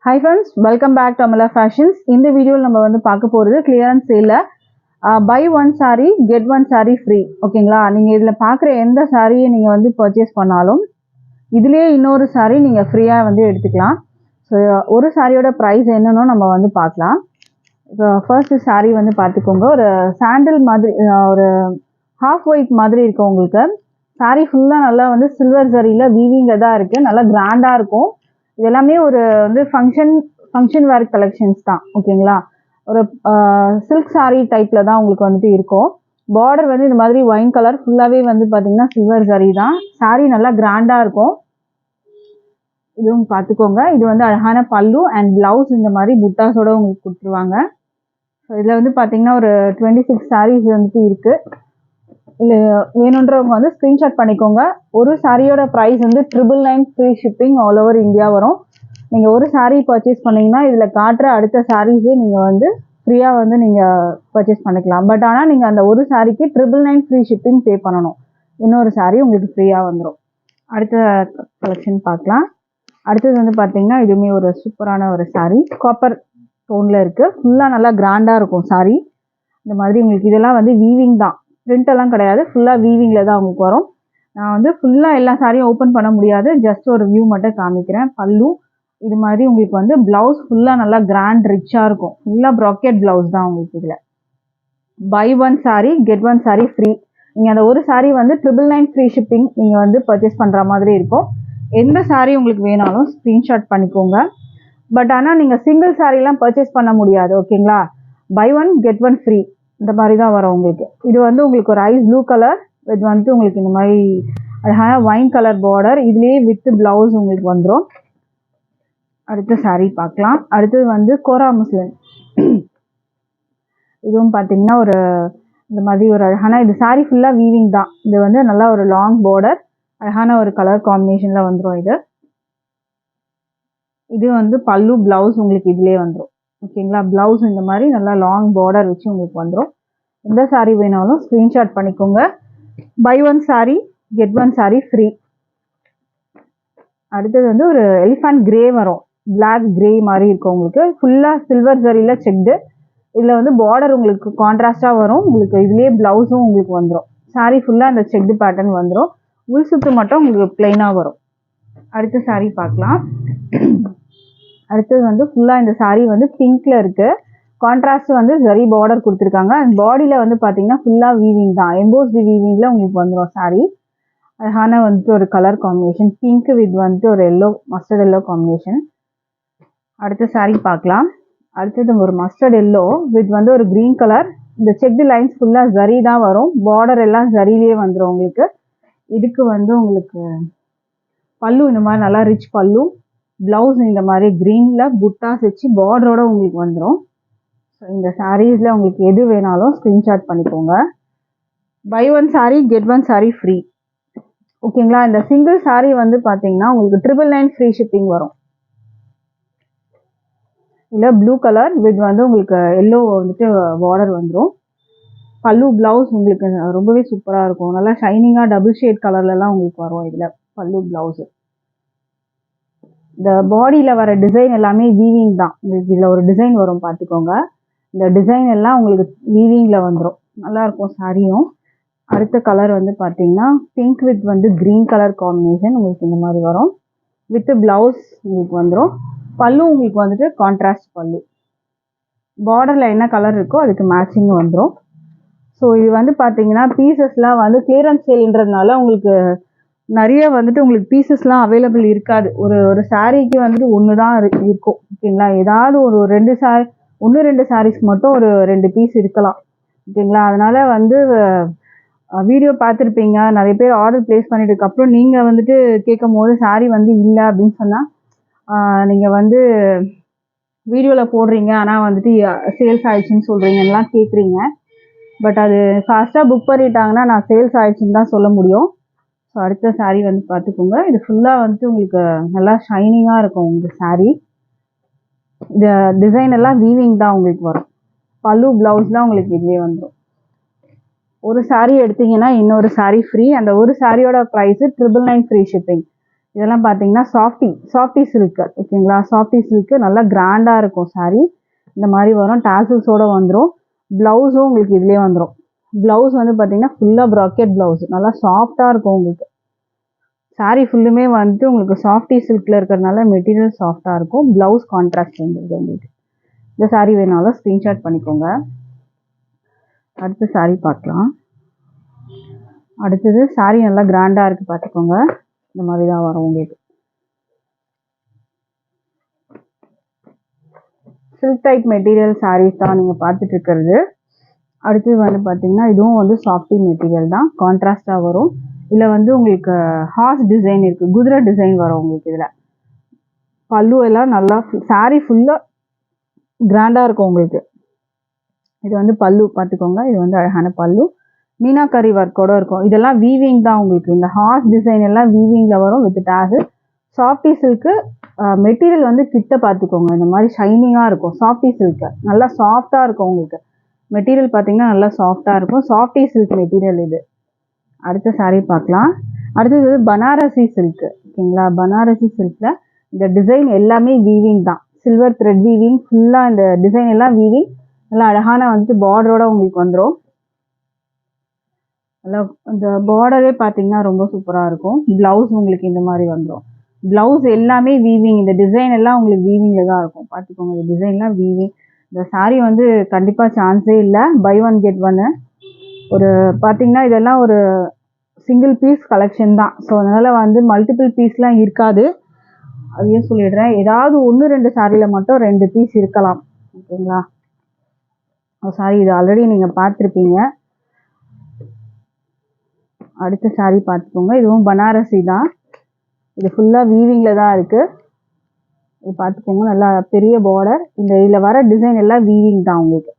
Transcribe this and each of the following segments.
Hi friends, welcome back to Amala Fashions. இந்த வீடியோவில் நம்ம வந்து பார்க்க போகிறது clearance சேலில் buy one saree get one saree free. ஓகேங்களா, நீங்கள் இதில் பார்க்குற எந்த சாரியை நீங்கள் வந்து பர்ச்சேஸ் பண்ணாலும் இதுலேயே இன்னொரு சாரீ நீங்கள் ஃப்ரீயாக வந்து எடுத்துக்கலாம். ஸோ ஒரு சாரியோட ப்ரைஸ் என்னன்னு நம்ம வந்து பார்க்கலாம். இப்போ ஃபர்ஸ்ட் சாரீ வந்து பார்த்துக்கோங்க. ஒரு சாண்டில் மாதிரி ஒரு ஹாஃப் ஒயிட் மாதிரி இருக்கும் உங்களுக்கு. சாரீ ஃபுல்லாக நல்லா வந்து சில்வர் சரியில் வீவிங்கில் தான் இருக்குது. நல்லா கிராண்டாக இருக்கும். இது எல்லாமே ஒரு வந்து ஃபங்க்ஷன் வேர் கலெக்ஷன்ஸ் தான். ஓகேங்களா, ஒரு சில்க் சாரீ டைப்பில் தான் உங்களுக்கு வந்துட்டு இருக்கும். பார்டர் வந்து இந்த மாதிரி ஒயின் கலர் ஃபுல்லாகவே வந்து பார்த்தீங்கன்னா சில்வர் சரி தான். சாரீ நல்லா கிராண்டாக இருக்கும். இதுவும் பார்த்துக்கோங்க. இது வந்து அழகான பல்லு அண்ட் ப்ளவுஸ் இந்த மாதிரி புட்டாஸோட உங்களுக்கு கொடுத்துருவாங்க. ஸோ இதில் வந்து பார்த்தீங்கன்னா ஒரு 26 சாரீஸ் வந்துட்டு இருக்குது. இல்லை வேணுன்றவங்க வந்து ஸ்க்ரீன்ஷாட் பண்ணிக்கோங்க. ஒரு சாரியோட ப்ரைஸ் வந்து 999 free shipping all over India வரும். நீங்கள் ஒரு சாரீ பர்ச்சேஸ் பண்ணிங்கன்னா இதில் காட்டுற அடுத்த சாரீஸே நீங்கள் வந்து ஃப்ரீயாக வந்து நீங்கள் பர்ச்சேஸ் பண்ணிக்கலாம். பட் ஆனால் நீங்கள் அந்த ஒரு சாரீக்கு 999 ஃப்ரீ ஷிப்பிங் பே பண்ணணும். இன்னொரு சாரீ உங்களுக்கு ஃப்ரீயாக வந்துடும். அடுத்த கலெக்ஷன் பார்க்கலாம். அடுத்தது வந்து பார்த்தீங்கன்னா இதுவுமே ஒரு சூப்பரான ஒரு சாரீ, காப்பர் டோனில் இருக்குது. ஃபுல்லாக நல்லா கிராண்டாக இருக்கும் சாரீ. இந்த மாதிரி உங்களுக்கு இதெல்லாம் வந்து வீவிங் தான், பிரிண்ட் எல்லாம் கிடையாது. ஃபுல்லாக வீவிங்கில் தான் உங்களுக்கு வரும். நான் வந்து ஃபுல்லாக எல்லா சாரியும் ஓப்பன் பண்ண முடியாது, ஜஸ்ட் ஒரு வியூ மட்டும் காமிக்கிறேன். பல்லு இது மாதிரி உங்களுக்கு வந்து ப்ளவுஸ் ஃபுல்லாக நல்லா கிராண்ட் ரிச்சாக இருக்கும். ஃபுல்லாக ப்ராக்கெட் ப்ளவுஸ் தான் உங்களுக்கு. இதில் buy one sari get one sari free. நீங்கள் அந்த ஒரு சாரீ வந்து 999 ஃப்ரீ ஷிப்பிங் நீங்கள் வந்து பர்ச்சேஸ் பண்ணுற மாதிரி இருக்கும். எந்த சாரீ உங்களுக்கு வேணாலும் ஸ்க்ரீன்ஷாட் பண்ணிக்கோங்க. பட் ஆனால் நீங்கள் சிங்கிள் சாரீலாம் பர்ச்சேஸ் பண்ண முடியாது. ஓகேங்களா, buy one get one free இந்த மாதிரி தான் வரும் உங்களுக்கு. இது வந்து உங்களுக்கு ஒரு ஐஸ் ப்ளூ கலர், இது வந்துட்டு உங்களுக்கு இந்த மாதிரி அழகான ஒயின் கலர் பார்டர், இதுலேயே வித் ப்ளவுஸ் உங்களுக்கு வந்துடும். அடுத்த சாரீ பார்க்கலாம். அடுத்தது வந்து கோரா முஸ்லிம். இதுவும் பார்த்தீங்கன்னா ஒரு இந்த மாதிரி ஒரு அழகான, இது சாரீ ஃபுல்லாக வீவிங் தான். இது வந்து நல்லா ஒரு லாங் பார்டர், அழகான ஒரு கலர் காம்பினேஷனில் வந்துடும். இது வந்து பல்லு ப்ளவுஸ் உங்களுக்கு இதிலே வந்துடும். ஓகேங்களா, ப்ளவுஸ் இந்த மாதிரி நல்லா லாங் பார்டர் வச்சு உங்களுக்கு வந்துடும். எந்த சாரீ வேணாலும் ஸ்க்ரீன்ஷாட் பண்ணிக்கோங்க. Buy one sari get one sari free. அடுத்தது வந்து ஒரு எலிஃபண்ட் கிரே வரும், பிளாக் கிரே மாதிரி இருக்கும் உங்களுக்கு. ஃபுல்லாக சில்வர் சரியில் செக்டு. இதில் வந்து பார்டர் உங்களுக்கு கான்ட்ராஸ்டாக வரும். உங்களுக்கு இதுலேயே ப்ளவுஸும் உங்களுக்கு வந்துடும். சாரீ ஃபுல்லாக அந்த செக்டு பேட்டர்ன் வந்துடும். உள் சுத்து மட்டும் உங்களுக்கு பிளெயினாக வரும். அடுத்த சாரீ பார்க்கலாம். அடுத்தது வந்து ஃபுல்லாக இந்த சாரீ வந்து பிங்க்ல இருக்கு. கான்ட்ராஸ்ட் வந்து சரி பார்டர் கொடுத்துருக்காங்க. அண்ட் பாடியில் வந்து பார்த்தீங்கன்னா ஃபுல்லாக வீவிங் தான், எம்போஸ்டு வீவிங்கில் உங்களுக்கு வந்துடும் சாரீ. அழகான வந்துட்டு ஒரு கலர் காம்பினேஷன், பிங்க் வித் வந்துட்டு ஒரு எல்லோ, மஸ்டர்ட் எல்லோ காம்பினேஷன். அடுத்த சாரீ பார்க்கலாம். அடுத்தது ஒரு மஸ்டர்ட் எல்லோ வித் வந்து ஒரு க்ரீன் கலர். இந்த செக்டு லைன்ஸ் ஃபுல்லாக சரி தான் வரும். பார்டர் எல்லாம் சரியிலே வந்துடும் உங்களுக்கு. இதுக்கு வந்து உங்களுக்கு பல்லு இந்த மாதிரி நல்லா ரிச் பல்லு, ப்ளவுஸ் இந்த மாதிரி க்ரீனில் புட்டாஸ் வச்சு பார்டரோட உங்களுக்கு வந்துடும். ஸோ இந்த சாரீஸில் உங்களுக்கு எது வேணாலும் ஸ்க்ரீன்ஷாட் பண்ணிக்கோங்க. Buy one sari get one sari free. ஓகேங்களா, இந்த சிங்கிள் சாரீ வந்து பார்த்தீங்கன்னா உங்களுக்கு 999 ஃப்ரீ ஷிப்பிங் வரும். இல்லை ப்ளூ கலர் வித் வந்து உங்களுக்கு எல்லோ வந்துட்டு பார்டர் வந்துடும். பல்லு ப்ளவுஸ் உங்களுக்கு ரொம்பவே சூப்பராக இருக்கும். நல்லா ஷைனிங்காக டபுள் ஷேட் கலர்லலாம் உங்களுக்கு வரும். இதில் பல்லு ப்ளவுஸு. இந்த பாடியில் வர டிசைன் எல்லாமே வீவிங் தான். உங்களுக்கு இதில் ஒரு டிசைன் வரும் பார்த்துக்கோங்க. இந்த டிசைன் எல்லாம் உங்களுக்கு வீவிங்கில் வந்துடும். நல்லாயிருக்கும் சாரியும். அடுத்த கலர் வந்து பார்த்தீங்கன்னா பிங்க் வித் வந்து க்ரீன் கலர் காம்பினேஷன் உங்களுக்கு இந்த மாதிரி வரும். வித் ப்ளவுஸ் உங்களுக்கு வந்துடும். பல்லு உங்களுக்கு வந்துட்டு கான்ட்ராஸ்ட் பல்லு. பார்டரில் என்ன கலர் இருக்கோ அதுக்கு மேட்சிங் வந்துடும். ஸோ இது வந்து பார்த்தீங்கன்னா பீசஸ்லாம் வந்து கிளியரன்ஸ் சேல்ன்றதுனால உங்களுக்கு நிறைய வந்துட்டு உங்களுக்கு பீசஸ்லாம் அவைலபிள் இருக்காது. ஒரு சாரீக்கு வந்துட்டு ஒன்று தான் இருக்கும். ஓகேங்களா, ஏதாவது ஒரு ஒன்று ரெண்டு சாரீஸ்க்கு மட்டும் ஒரு 2 பீஸ் இருக்கலாம். ஓகேங்களா, அதனால் வந்து வீடியோ பார்த்துருப்பீங்க, நிறைய பேர் ஆர்டர் ப்ளேஸ் பண்ணிட்டதுக்கப்புறம் நீங்கள் வந்துட்டு கேட்கும் போது சாரீ வந்து இல்லை அப்படின்னு சொன்னால் நீங்கள் வந்து வீடியோவில் போடுறீங்க, ஆனால் வந்துட்டு சேல்ஸ் ஆயிடுச்சுன்னு சொல்கிறீங்கலாம் கேட்குறீங்க. பட் அது ஃபாஸ்ட்டாக புக் பண்ணிட்டாங்கன்னா நான் சேல்ஸ் ஆயிடுச்சுன்னு தான் சொல்ல முடியும். ஸோ அடுத்த சாரீ வந்து பார்த்துக்கோங்க. இது ஃபுல்லாக வந்துட்டு உங்களுக்கு நல்லா ஷைனிங்காக இருக்கும் உங்கள் சாரீ. இந்த டிசைன் எல்லாம் வீவிங் தான் உங்களுக்கு வரும். பல்லு ப்ளவுஸ்லாம் உங்களுக்கு இதுவே வந்துடும். ஒரு சாரீ எடுத்தீங்கன்னா இன்னொரு சாரீ ஃப்ரீ. அந்த ஒரு சாரியோட ப்ரைஸு 999 ஃப்ரீ ஷிப்பிங். இதெல்லாம் பார்த்தீங்கன்னா சாஃப்டி சில்க்கு ஓகேங்களா. சாஃப்டி சில்க்கு நல்லா கிராண்டாக இருக்கும் சாரீ. இந்த மாதிரி வரும், டாசல்ஸோடு வந்துடும். ப்ளவுஸும் உங்களுக்கு இதுலேயே வந்துடும். ப்ளவுஸ் வந்து பார்த்தீங்கன்னா ஃபுல்லாக ப்ராக்கெட் ப்ளவுஸ், நல்லா சாஃப்டாக இருக்கும் உங்களுக்கு. சாரீ ஃபுல்லுமே வந்துட்டு உங்களுக்கு சாஃப்டி சில்கில் இருக்கிறதுனால மெட்டீரியல் சாஃப்டாக இருக்கும். ப்ளவுஸ் கான்ட்ராஸ்ட் வந்துருக்கு உங்களுக்கு. இந்த சாரீ வேணாலும் ஸ்க்ரீன்ஷாட் பண்ணிக்கோங்க. அடுத்த சாரீ பார்க்கலாம். அடுத்தது சாரீ நல்லா கிராண்டாக இருக்குது பார்த்துக்கோங்க. இந்த மாதிரி தான் வரும் உங்களுக்கு. சில்க் டைப் மெட்டீரியல் சாரீஸ் தான் நீங்கள் பார்த்துட்டு இருக்கிறது. அடுத்தது வந்து பார்த்தீங்கன்னா இதுவும் வந்து சாஃப்டி மெட்டீரியல் தான், கான்ட்ராஸ்டாக வரும். இதில் வந்து உங்களுக்கு ஹார்ஸ் டிசைன் இருக்குது, குதிரை டிசைன் வரும் உங்களுக்கு. இதில் பல்லு எல்லாம் நல்லா சாரீ ஃபுல்லாக கிராண்டாக இருக்கும் உங்களுக்கு. இது வந்து பல்லு பார்த்துக்கோங்க. இது வந்து அழகான பல்லு, மீனாக்கரி ஒர்க்கோட இருக்கும். இதெல்லாம் வீவிங் தான் உங்களுக்கு. இந்த ஹார்ஸ் டிசைன் எல்லாம் வீவிங்கில் வரும் with tag. Softy silk material வந்து கிட்ட பார்த்துக்கோங்க, இந்த மாதிரி ஷைனிங்காக இருக்கும். சாஃப்டி சில்க்கு நல்லா சாஃப்டாக இருக்கும் உங்களுக்கு. மெட்டீரியல் பார்த்தீங்கன்னா நல்லா சாஃப்டாக இருக்கும். சாஃப்டி சில்க் மெட்டீரியல் இது. அடுத்த சாரீ பார்க்கலாம். அடுத்தது பனாரசி சில்க்கு ஓகேங்களா. பனாரசி சில்கில் இந்த டிசைன் எல்லாமே வீவிங் தான், சில்வர் த்ரெட் வீவிங். ஃபுல்லாக இந்த டிசைன் எல்லாம் வீவிங். நல்லா அழகான வந்துட்டு பார்டரோட உங்களுக்கு வந்துடும். நல்லா இந்த பார்டரே பார்த்தீங்கன்னா ரொம்ப சூப்பராக இருக்கும். ப்ளவுஸ் உங்களுக்கு இந்த மாதிரி வந்துடும். ப்ளவுஸ் எல்லாமே வீவிங். இந்த டிசைன் எல்லாம் உங்களுக்கு வீவிங்கில் தான் இருக்கும் பார்த்துக்கோங்க. இந்த டிசைன்லாம் வீவிங். இந்த சாரீ வந்து கண்டிப்பாக சான்ஸே இல்லை. பை ஒன் கெட் ஒன்னு. ஒரு பார்த்தீங்கன்னா இதெல்லாம் ஒரு சிங்கிள் பீஸ் கலெக்ஷன் தான். ஸோ அதனால் வந்து மல்டிபிள் பீஸ்லாம் இருக்காது, அதையும் சொல்லிடுறேன். ஏதாவது 1-2 சாரியில் மட்டும் 2 பீஸ் இருக்கலாம் ஓகேங்களா. சாரி இது ஆல்ரெடி நீங்கள் பார்த்துருப்பீங்க. அடுத்த சாரீ பார்த்துக்கோங்க. இதுவும் பனாரசி தான். இது ஃபுல்லாக வீவிங்கில் தான் இருக்குது. இது பார்த்துக்கோங்க, நல்லா பெரிய பார்டர். இந்த இதில் வர டிசைன் எல்லாம் வீவிங் தான் உங்களுக்கு.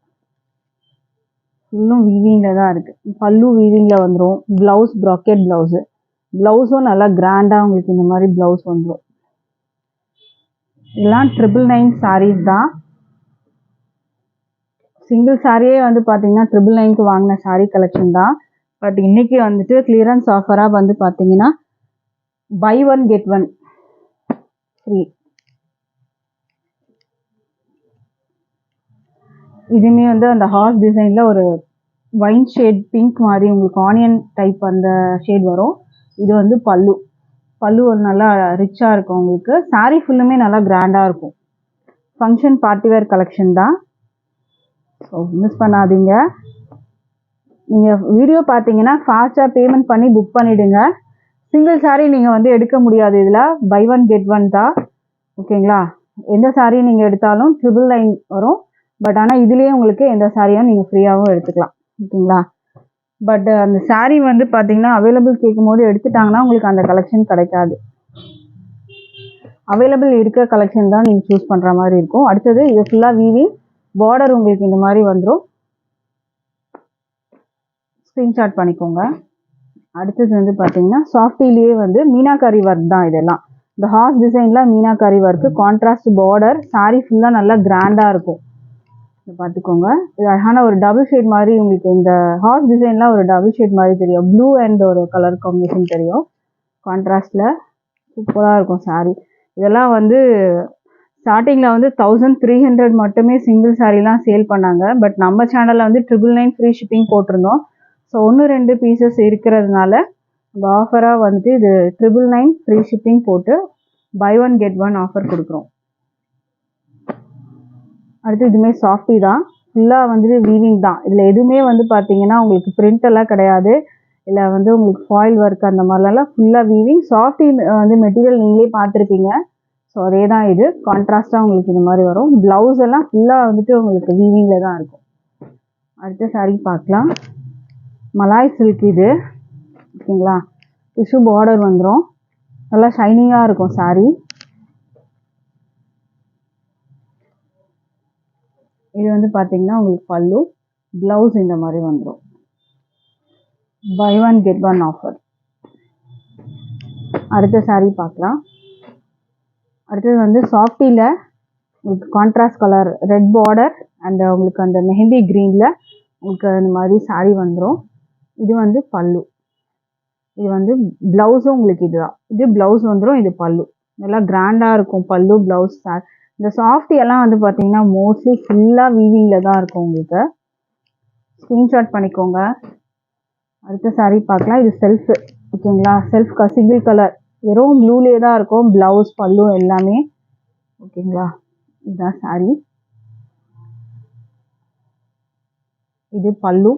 ஃபுல்லும் வீவிங்கில் தான் இருக்குது. பல்லு வீவிங்கில் வந்துடும். Blouse bracket blouse. ப்ளவுஸும் நல்லா கிராண்டாக உங்களுக்கு இந்த மாதிரி ப்ளவுஸ் வந்துடும். இதெல்லாம் 999 சாரீஸ் தான். சிங்கிள் சாரியே வந்து பார்த்தீங்கன்னா 999க்கு வாங்கின சாரீ கலெக்ஷன் தான். பட் இன்னைக்கு வந்துட்டு கிளியரன்ஸ் ஆஃபராக வந்து பார்த்தீங்கன்னா buy one get one free. இதுவுமே வந்து அந்த ஹார்ஸ் டிசைனில் ஒரு வைன் ஷேட் பிங்க் மாதிரி உங்களுக்கு ஆனியன் டைப் அந்த ஷேட் வரும். இது வந்து பல்லு. பல்லு ஒரு நல்லா ரிச்சாக இருக்கும் உங்களுக்கு. சாரீ ஃபுல்லுமே நல்லா கிராண்டாக இருக்கும். ஃபங்க்ஷன் பார்ட்டிவேர் கலெக்ஷன் தான். ஸோ மிஸ் பண்ணாதீங்க. நீங்கள் வீடியோ பார்த்தீங்கன்னா ஃபாஸ்ட்டாக பேமெண்ட் பண்ணி புக் பண்ணிவிடுங்க. சிங்கிள் சாரீ நீங்கள் வந்து எடுக்க முடியாது. இதில் பை ஒன் கெட் ஒன் தான் ஓகேங்களா. எந்த சாரீ நீங்கள் எடுத்தாலும் 999 வரும். பட் ஆனால் இதுலேயே உங்களுக்கு எந்த சாரியும் நீங்கள் ஃப்ரீயாகவும் எடுத்துக்கலாம் ஓகேங்களா. பட் அந்த சாரீ வந்து பார்த்தீங்கன்னா அவைலபிள் கேட்கும் போது எடுத்துட்டாங்கன்னா உங்களுக்கு அந்த கலெக்ஷன் கிடைக்காது. அவைலபிள் இருக்கிற கலெக்ஷன் தான் நீங்கள் சூஸ் பண்ணுற மாதிரி இருக்கும். அடுத்தது இது ஃபுல்லாக வீவிங். பார்டர் உங்களுக்கு இந்த மாதிரி வந்துடும். ஸ்க்ரீன்ஷாட் பண்ணிக்கோங்க. அடுத்தது வந்து பார்த்தீங்கன்னா சாஃப்டிலேயே வந்து மீனாக்கரி ஒர்க் தான் இதெல்லாம். இந்த ஹார்ஸ் டிசைனில் meenakari work, contrast border. Sari ஃபுல்லாக நல்லா கிராண்டாக இருக்கும். இது பார்த்துக்கோங்க. இது அழகான ஒரு டபுள் ஷேட் மாதிரி உங்களுக்கு. இந்த ஹார்ஸ் டிசைன்லாம் ஒரு டபுள் ஷேட் மாதிரி தெரியும். ப்ளூ அண்ட் ஒரு கலர் காம்பினேஷன் தெரியும் கான்ட்ராஸ்டில். சூப்பராக இருக்கும் சாரீ. இதெல்லாம் வந்து ஸ்டார்டிங்கில் வந்து 1300 மட்டுமே சிங்கிள் சாரீலாம் சேல் பண்ணாங்க. பட் நம்ம சேனலில் வந்து 999 ஃப்ரீ ஷிப்பிங் போட்டிருந்தோம். ஸோ 1-2 பீசஸ் இருக்கிறதுனால நம்ம ஆஃபராக வந்துட்டு இது 999 ஃப்ரீ ஷிப்பிங் போட்டு buy one get one offer கொடுக்குறோம். அடுத்து இதுவுமே சாஃப்டி தான். ஃபுல்லாக வந்துட்டு வீவிங் தான். இதில் எதுவுமே வந்து பார்த்தீங்கன்னா உங்களுக்கு பிரிண்ட் எல்லாம் கிடையாது. இல்லை வந்து உங்களுக்கு ஃபாயில் ஒர்க் அந்த மாதிரிலாம் ஃபுல்லாக வீவிங். சாஃப்டி வந்து மெட்டீரியல் நீங்களே பார்த்துருப்பீங்க. ஸோ அதே தான் இது. கான்ட்ராஸ்டாக உங்களுக்கு இந்த மாதிரி வரும். ப்ளவுஸ் எல்லாம் ஃபுல்லாக வந்துட்டு உங்களுக்கு வீவிங்கில் தான் இருக்கும். அடுத்த சாரீ பார்க்கலாம். மலாய் சில்க் இது ஓகேங்களா. டிஷ்யூ பார்டர் வந்துடும். நல்லா ஷைனிங்காக இருக்கும் சாரீ. இது வந்து பார்த்தீங்கன்னா உங்களுக்கு பல்லு. ப்ளவுஸ் இந்த மாதிரி வந்துடும். Buy one get one offer. அடுத்த சாரீ பார்க்கலாம். அடுத்தது வந்து சாஃப்டியில் உங்களுக்கு contrast colour red border and உங்களுக்கு அந்த மெஹந்தி க்ரீனில் உங்களுக்கு அந்த மாதிரி சாரீ வந்துடும். இது வந்து பல்லு. இது வந்து ப்ளவுஸும் உங்களுக்கு இதுதான். இது ப்ளவுஸ் வந்துடும், இது பல்லு. நல்லா கிராண்டாக இருக்கும் பல்லு ப்ளவுஸ். இந்த சாஃப்டி எல்லாம் வந்து பார்த்தீங்கன்னா மோஸ்ட்லி ஃபுல்லாக வீவிங்கில் தான் இருக்கும் உங்களுக்கு. ஸ்க்ரீன்ஷாட் பண்ணிக்கோங்க. அடுத்த சாரீ பார்க்கலாம். இது செல்ஃப், ஓகேங்களா? செல்ஃப் சிங்கிள் கலர், வெறும் ப்ளூலேயே தான் இருக்கும் ப்ளவுஸ் பல்லு எல்லாமே, ஓகேங்களா? இதுதான் சாரீ. இது பல்லு,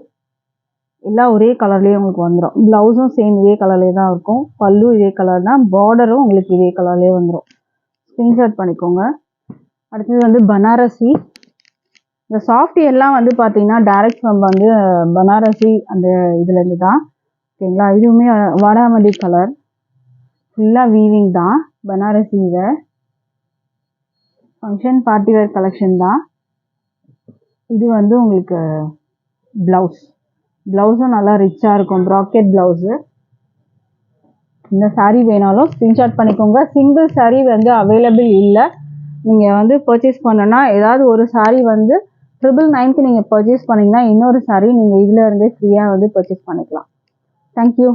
எல்லாம் ஒரே கலர்லேயே உங்களுக்கு வந்துடும். ப்ளவுஸும் சேம் இதே கலர்லேயே தான் இருக்கும். பல்லு இதே கலர் தான், பார்டரும் உங்களுக்கு இதே கலர்லேயே வந்துடும். ஸ்க்ரீன்ஷாட் பண்ணிக்கோங்க. அடுத்தது வந்து பனாரசி. இந்த சாஃப்டி எல்லாம் வந்து பார்த்தீங்கன்னா டைரக்ட் ஃப்ரம் வந்து பனாரசி அந்த இதுலேருந்து தான், ஓகேங்களா? இதுவுமே வாடாமல்லி கலர், ஃபுல்லாக வீவிங் தான் பனாரசி. இதை ஃபங்க்ஷன் பார்ட்டிவேர் கலெக்ஷன் தான். இது வந்து உங்களுக்கு ப்ளவுஸ், ப்ளவுஸும் நல்லா ரிச்சாக இருக்கும், ப்ராக்கெட் ப்ளவுஸு. இந்த சாரீ வேணாலும் ஸ்க்ரீன்ஷாட் பண்ணிக்கோங்க. சிங்கிள் சாரீ வந்து அவைலபிள் இல்லை. நீங்கள் வந்து பர்ச்சேஸ் பண்ணனா ஏதாவது ஒரு சாரீ வந்து 999க்கு நீங்கள் பர்ச்சேஸ் பண்ணிங்கன்னா இன்னொரு சாரீ நீங்கள் இதில் இருந்தே ஃப்ரீயாக வந்து பர்ச்சேஸ் பண்ணிக்கலாம். தேங்க்யூ.